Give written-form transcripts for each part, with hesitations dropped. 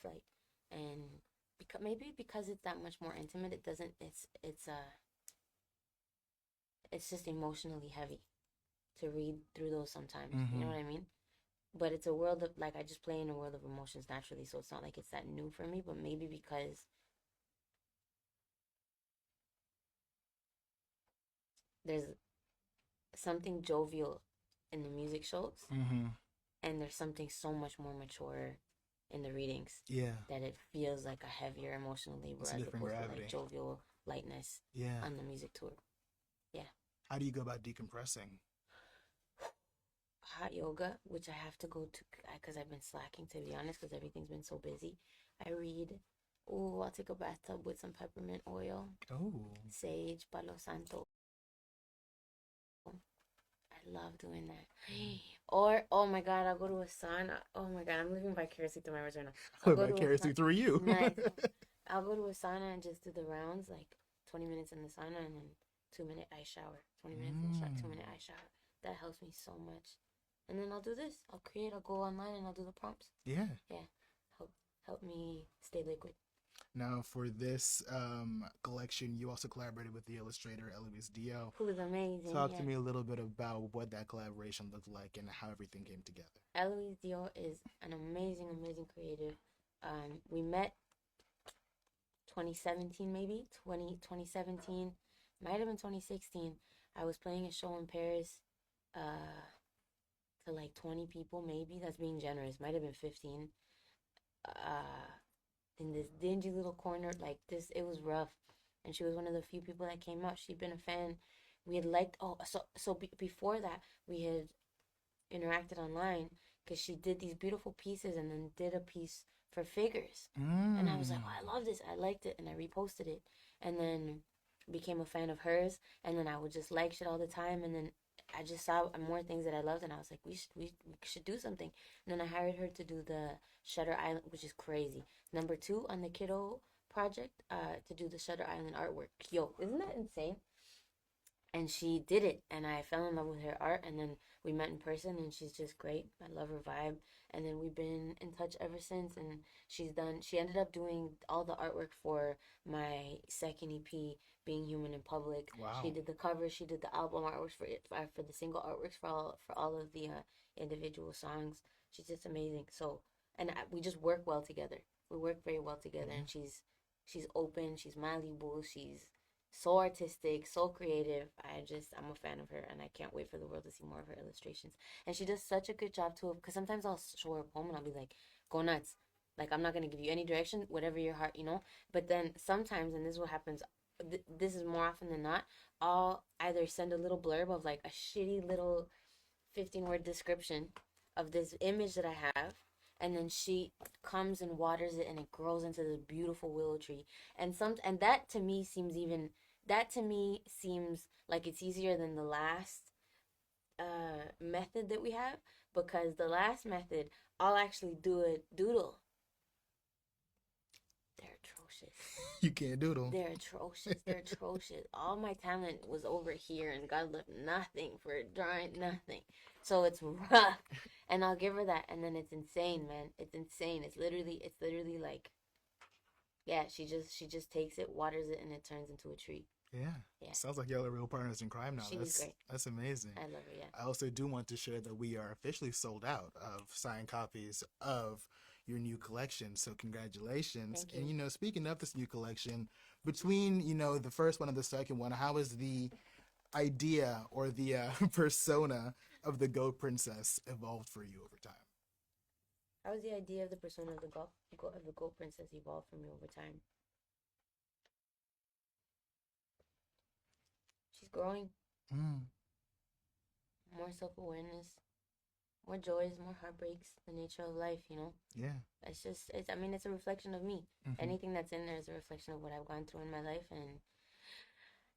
like, and because it's that much more intimate, it doesn't. It's just emotionally heavy to read through those sometimes. You know Mm-hmm. what I mean? But it's a world of like I just play in a world of emotions naturally, so it's not like it's that new for me. But maybe because there's something jovial in the music shows, Mm-hmm. and there's something so much more mature in the readings Yeah. that it feels like a heavier emotional labor It's a as different opposed to like gravity. jovial lightness Yeah. on the music tour. Yeah. How do you go about decompressing? Hot yoga, which I have to go to because I've been slacking to be honest, because everything's been so busy. I read. Oh, I'll take a bathtub with some peppermint oil, Oh. sage, palo santo. I love doing that. Or, oh my God, I'll go to a sauna. Oh my God, I'm living vicariously through my words right now. I'll What go to a vicariously sauna. through you? Nice. I'll go to a sauna and just do the rounds, like 20 minutes in the sauna and then 2 minute ice shower. 20 minutes in the shot, 2 minute ice shower. That helps me so much. And then I'll do this. I'll go online and I'll do the prompts. Yeah. Yeah. Help help me stay liquid. Now, for this collection, you also collaborated with the illustrator Eloise Dio. Who is amazing. Talk to Yeah. me a little bit about what that collaboration looked like and how everything came together. Eloise Dio is an amazing, amazing creative. We met 2017 maybe 2017, might have been 2016. I was playing a show in Paris uh to like 20 people, maybe that's being generous, might have been 15, uh in this dingy little corner like this. It was rough, and she was one of the few people that came out. She'd been a fan. We had liked, before that we had interacted online because she did these beautiful pieces and then did a piece for figures. And I was like, Mm. oh, I love this. I liked it. And I reposted it. And then became a fan of hers. And then I would just like shit all the time. And then I just saw more things that I loved. And I was like, we should do something. And then I hired her to do the Shutter Island, which is crazy. Number two on the Kiddo project, to do the Shutter Island artwork. Yo, isn't that insane? And she did it, and I fell in love with her art. And then we met in person, and she's just great. I love her vibe. And then we've been in touch ever since. And she ended up doing all the artwork for my second EP, Being Human in Public. She Wow. did the cover, she did the album artworks for it, for the single artworks for all of the individual songs. She's just amazing. So, and we just work well together. We work very well together, Yeah. and she's open, she's malleable, she's so artistic, so creative. I'm a fan of her, and I can't wait for the world to see more of her illustrations. And she does such a good job too. Because sometimes I'll show her a poem and I'll be like, "Go nuts!" Like I'm not gonna give you any direction, whatever your heart, you know. But then sometimes, and this is what happens. This is more often than not. I'll either send a little blurb of like a shitty little 15-word description of this image that I have, and then she comes and waters it and it grows into this beautiful willow tree. And that to me seems like it's easier than the last method that we have, because the last method I'll actually do a doodle. They're atrocious. You can't doodle. They're atrocious. They're atrocious. All my talent was over here, and God left nothing for drawing, nothing. So it's rough, and I'll give her that, and then it's insane, man. It's insane. It's literally like, yeah. She just takes it, waters it, and it turns into a tree. Yeah. Yeah, Sounds like y'all are real partners in crime now. she's great. That's amazing. I love her. Yeah. I also do want to share that we are officially sold out of signed copies of your new collection. So congratulations. Thank And you. speaking of this new collection, between the first one and the second one, how has the idea or the persona of the Goat Princess evolved for you over time? How was the idea of the persona of the goat princess evolved from me over time? She's growing, Mm, more self awareness, more joys, more heartbreaks, the nature of life, you know? yeah. I mean, it's a reflection of me. Hmm. Anything that's in there is a reflection of what I've gone through in my life. And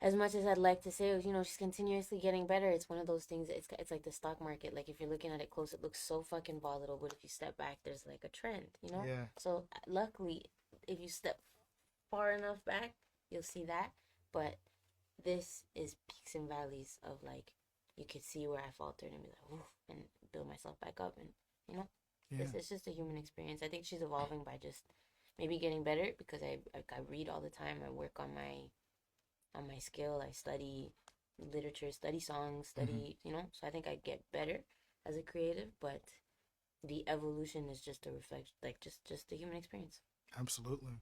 as much as I'd like to say, she's continuously getting better, it's one of those things. It's like the stock market. Like, if you're looking at it close, it looks so fucking volatile. But if you step back, there's like a trend, you know? Yeah. So, luckily, if you step far enough back, you'll see that. But this is peaks and valleys of like, you could see where I faltered and be like, oof, and build myself back up, and you know. Yeah. It's just a human experience. I think she's evolving by just maybe getting better because I read all the time. I work on my skill. I study literature, study songs, Hmm. study, so I think I get better as a creative, but the evolution is just a reflection, like just the human experience. Absolutely.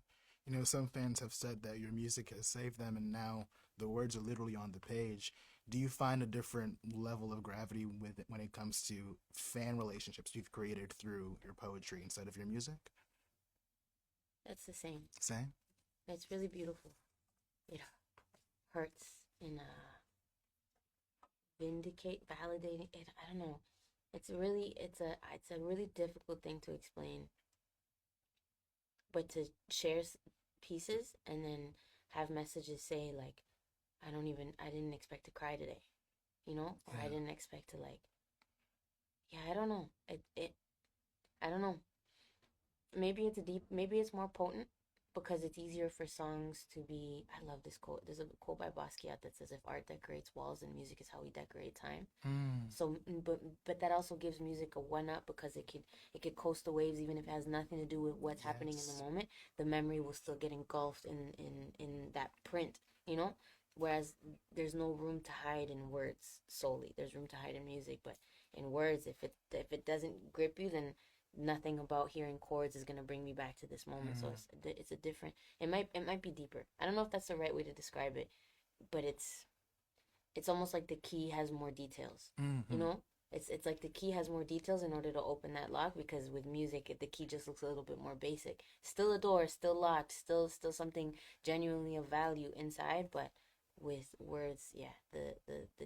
Some fans have said that your music has saved them, and now the words are literally on the page. Do you find a different level of gravity with it when it comes to fan relationships you've created through your poetry instead of your music? That's the same. Same. It's really beautiful. It hurts and validating it. I don't know. It's a really difficult thing to explain, but to share pieces and then have messages say like, I didn't expect to cry today, or I Yeah. didn't expect to like, yeah, I don't know. I don't know. Maybe it's more potent because it's easier for songs to be. I love this quote. There's a quote by Basquiat that says, "If art decorates walls, then music is how we decorate time." Mm. So, but that also gives music a one up because it could coast the waves even if it has nothing to do with what's happening in the Yes. moment. The memory will still get engulfed in that print, you know. Whereas there's no room to hide in words solely. There's room to hide in music, but in words, if it doesn't grip you, then nothing about hearing chords is gonna bring me back to this moment. So Mm. it's a different. It might be deeper. I don't know if that's the right way to describe it, but it's almost like the key has more details. You Mm-hmm. know, it's like the key has more details in order to open that lock because with music, the key just looks a little bit more basic. Still a door, still locked, still something genuinely of value inside, but with words, yeah, the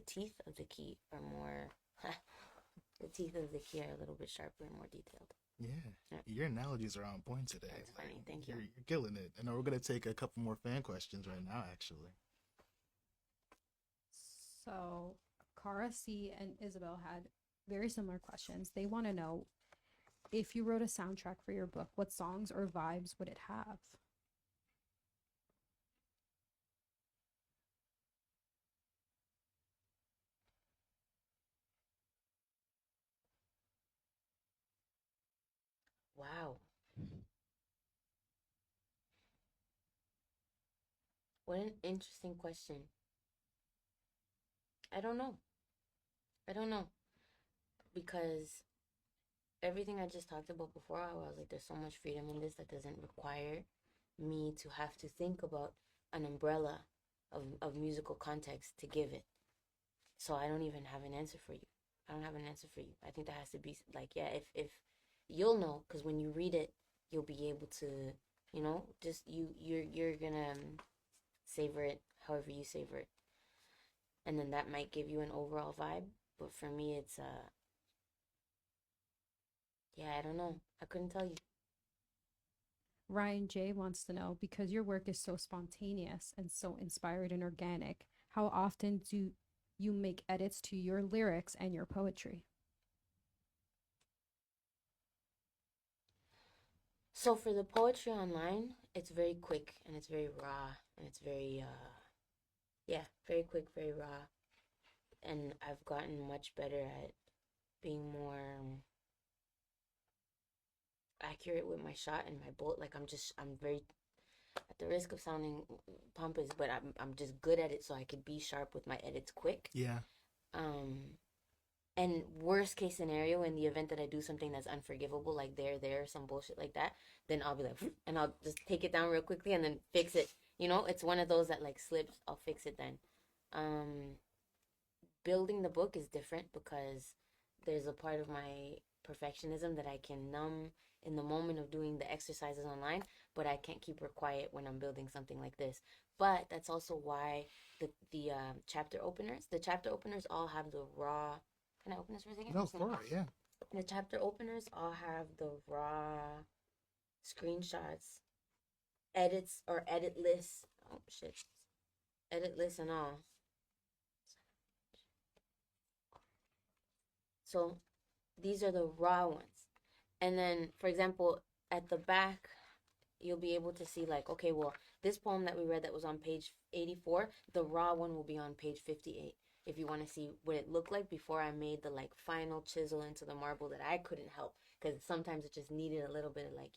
teeth of the key are more. The teeth of the key are a little bit sharper and more detailed. Yeah. Yeah, Your analogies are on point today. that's Like funny. Thank you. you're killing it. And we're gonna take a couple more fan questions right now, actually. So, Cara C and Isabel had very similar questions. They want to know if you wrote a soundtrack for your book, what songs or vibes would it have? Wow, what an interesting question. I don't know. I don't know because everything I just talked about before, I was like, there's so much freedom in this that doesn't require me to have to think about an umbrella of musical context to give it. So I don't even have an answer for you. I don't have an answer for you. I think that has to be like, yeah, if you'll know, because when you read it, you'll be able to, just you're gonna savor it however you savor it, and then that might give you an overall vibe. But for me, it's yeah, I don't know. I couldn't tell you. Ryan J wants to know because your work is so spontaneous and so inspired and organic, how often do you make edits to your lyrics and your poetry? So for the poetry online, it's very quick and it's very raw and it's very yeah, very quick, very raw. And I've gotten much better at being more accurate with my shot and my bolt. Like I'm very at the risk of sounding pompous, but I'm just good at it so I could be sharp with my edits quick. Yeah. Um and worst case scenario, in the event that I do something that's unforgivable, like there, some bullshit like that, then I'll be like, and I'll just take it down real quickly and then fix it. It's one of those that like slips. I'll fix it then. Um, Building the book is different because there's a part of my perfectionism that I can numb in the moment of doing the exercises online, but I can't keep her quiet when I'm building something like this. But that's also why the chapter openers all have the raw. Can I open this for a second? No, for it. Yeah. The chapter openers all have the raw screenshots, edits or edit lists. Oh shit, edit lists and all. So these are the raw ones. And then, for example, at the back, you'll be able to see, like, okay, well, this poem that we read that was on page 84, the raw one will be on page 58. If you want to see what it looked like before I made the like final chisel into the marble that I couldn't help because sometimes it just needed a little bit of like,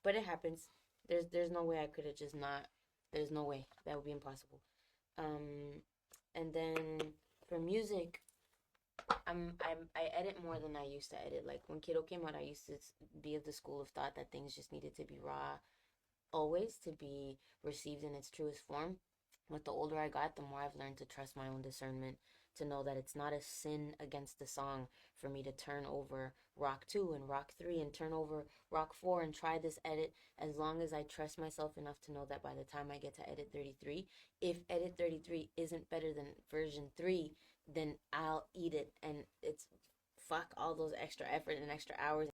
but it happens. There's no way I could have just not. There's no way that would be impossible. And then for music, I edit more than I used to edit. Like when 𝐏𝐚𝐭𝐡𝐢 came out, I used to be of the school of thought that things just needed to be raw, always to be received in its truest form. But the older I got, the more I've learned to trust my own discernment, to know that it's not a sin against the song for me to turn over rock 2 and rock 3 and turn over rock 4 and try this edit, as long as I trust myself enough to know that by the time I get to edit 33, if edit 33 isn't better than version 3, then I'll eat it. And it's fuck all those extra effort and extra hours